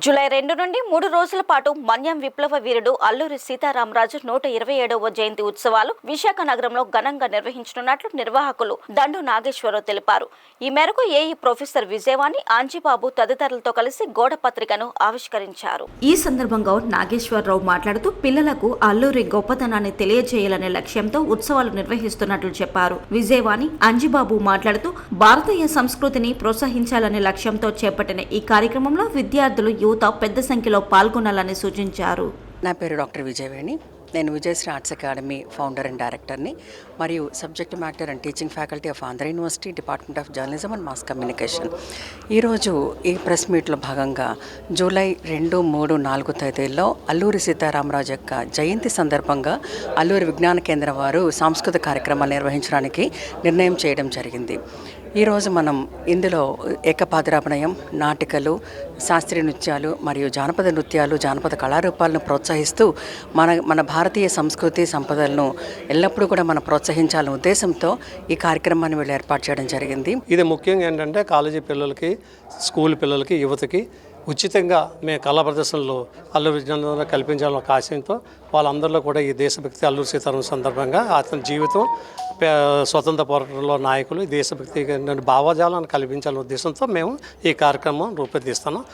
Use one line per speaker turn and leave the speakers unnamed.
July 2 నుండి 3 రోజుల పాటు మన్యం విప్లవ వీరుడు అల్లూరి సీతారామరాజు 127వ జయంతి ఉత్సవాలు విశాఖ నగరంలో ఘనంగా నిర్వహించనున్నట్లు నిర్వాహకులు దండు నాగేశ్వరరావు తెలిపారు. ఈ మేరకు ఏఈ ప్రొఫెసర్ విజయవాణి, ఆంజీబాబు తదితరులతో కలిసి గోడ పత్రికను ఆవిష్కరించారు. ఈ సందర్భంగా నాగేశ్వరరావు మాట్లాడుతూ పిల్లలకు అల్లూరి గొప్పతనాన్ని తెలియజేయాలనే లక్ష్యంతో ఉత్సవాలు నిర్వహిస్తున్నట్లు చెప్పారు. విజయవాణి, ఆంజీబాబు మాట్లాడుతూ భారతీయ సంస్కృతిని ప్రోత్సహించాలనే లక్ష్యంతో చేపట్టిన ఈ కార్యక్రమంలో విద్యార్థులు, యువత పెద్ద సంఖ్యలో పాల్గొనాలని సూచించారు.
నా పేరు డాక్టర్ విజయవేణి. నేను Vijayasri arts academy founder and డైరెక్టర్ని మరియు subject matter and teaching faculty of Andhra university, department of journalism and mass communication. ఈరోజు ఈ ప్రెస్ మీట్లో భాగంగా జూలై 2, 3, 4 తేదీల్లో అల్లూరి సీతారామరాజు యొక్క జయంతి సందర్భంగా అల్లూరి విజ్ఞాన కేంద్రం వారు సాంస్కృతిక కార్యక్రమాలు నిర్వహించడానికి నిర్ణయం చేయడం జరిగింది. ఈరోజు మనం ఇందులో ఏకపాత్రాభినయం, నాటికలు, శాస్త్రీయ నృత్యాలు మరియు జానపద నృత్యాలు, జానపద కళారూపాలను ప్రోత్సహిస్తూ మన భారతీయ సంస్కృతి సంపదలను ఎల్లప్పుడూ కూడా మనం ప్రోత్సహించాలనే ఉద్దేశంతో ఈ కార్యక్రమాన్ని వీళ్ళు ఏర్పాటు చేయడం జరిగింది.
ఇది ముఖ్యంగా ఏంటంటే కాలేజీ పిల్లలకి, స్కూల్ పిల్లలకి, యువతకి ఉచితంగా మేము కళా ప్రదర్శనలు అల్లూరి విజ్ఞానంలో కల్పించాలని ఒక ఆశయంతో వాళ్ళందరిలో కూడా ఈ దేశభక్తి, అల్లూరి సీతారామరాజు సందర్భంగా అతని జీవితం, స్వతంత్ర పోరాటంలో నాయకులు, దేశభక్తి భావజాలను కల్పించాలనే ఉద్దేశంతో మేము ఈ కార్యక్రమం రూపొందిస్తున్నాం.